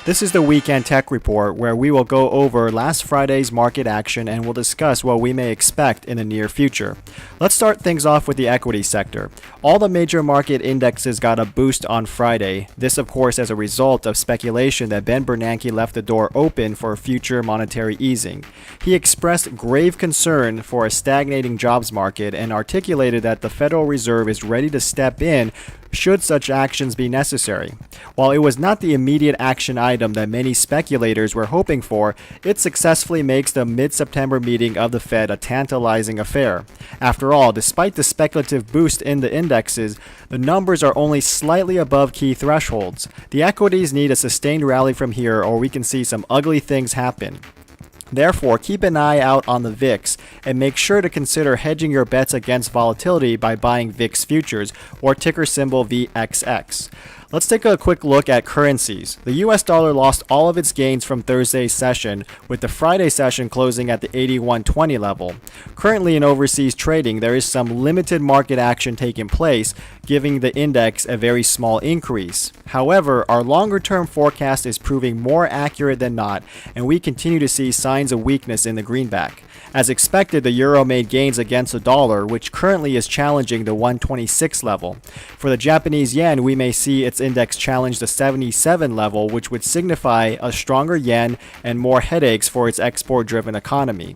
This is the Weekend Tech Report, where we will go over last Friday's market action and we'll discuss what we may expect in the near future. Let's start things off with the equity sector. All the major market indexes got a boost on Friday. This, of course, as a result of speculation that Ben Bernanke left the door open for future monetary easing. He expressed grave concern for a stagnating jobs market and articulated that the Federal Reserve is ready to step in should such actions be necessary. While it was not the immediate action item that many speculators were hoping for, it successfully makes the mid-September meeting of the Fed a tantalizing affair. After all, despite the speculative boost in the indexes, the numbers are only slightly above key thresholds. The equities need a sustained rally from here, or we can see some ugly things happen. Therefore, keep an eye out on the VIX and make sure to consider hedging your bets against volatility by buying VIX futures or ticker symbol VXX. Let's take a quick look at currencies. The US dollar lost all of its gains from Thursday's session, with the Friday session closing at the 81.20 level. Currently in overseas trading, there is some limited market action taking place, giving the index a very small increase. However, our longer-term forecast is proving more accurate than not, and we continue to see signs of weakness in the greenback. As expected, the euro made gains against the dollar, which currently is challenging the 126 level. For the Japanese yen, we may see its index challenge the 77 level, which would signify a stronger yen and more headaches for its export-driven economy.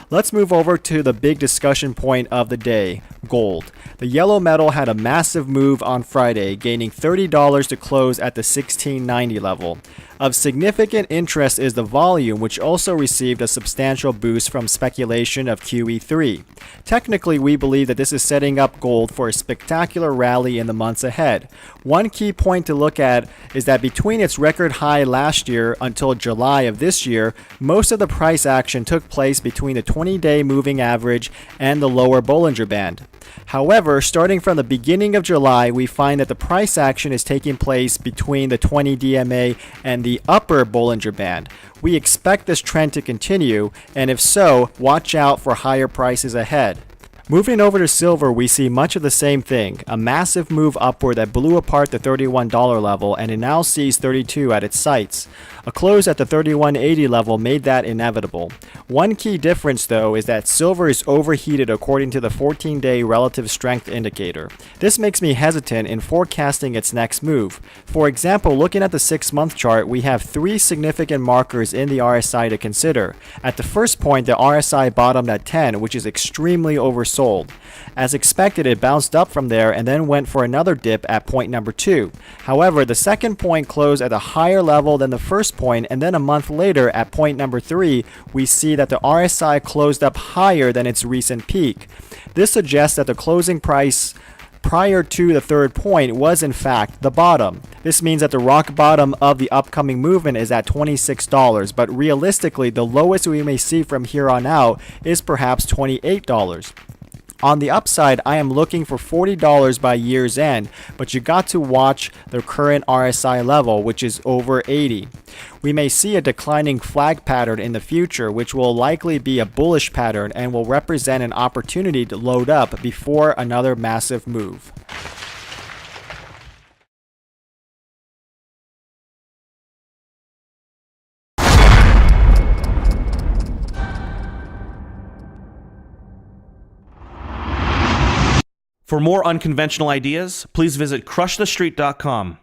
Let's move over to the big discussion point of the day, gold. The yellow metal had a massive move on Friday, gaining $30 to close at the 1690 level. Of significant interest is the volume, which also received a substantial boost from speculation of QE3. Technically, we believe that this is setting up gold for a spectacular rally in the months ahead. One key point to look at is that between its record high last year until July of this year, most of the price action took place between the 20-day moving average and the lower Bollinger Band. However, starting from the beginning of July, we find that the price action is taking place between the 20 DMA and the upper Bollinger Band. We expect this trend to continue, and if so, watch out for higher prices ahead. Moving over to silver, we see much of the same thing, a massive move upward that blew apart the $31 level, and it now sees 32 at its sights. A close at the 31.80 level made that inevitable. One key difference, though, is that silver is overheated according to the 14-day relative strength indicator. This makes me hesitant in forecasting its next move. For example, looking at the 6-month chart, we have 3 significant markers in the RSI to consider. At the first point, the RSI bottomed at 10, which is extremely oversold. As expected, it bounced up from there and then went for another dip at point number 2. However, the second point closed at a higher level than the first point, and then a month later at point number 3, we see that the RSI closed up higher than its recent peak. This suggests that the closing price prior to the third point was in fact the bottom. This means that the rock bottom of the upcoming movement is at $26, but realistically the lowest we may see from here on out is perhaps $28. On the upside, I am looking for $40 by year's end, but you got to watch the current RSI level, which is over 80. We may see a declining flag pattern in the future, which will likely be a bullish pattern and will represent an opportunity to load up before another massive move. For more unconventional ideas, please visit crushthestreet.com.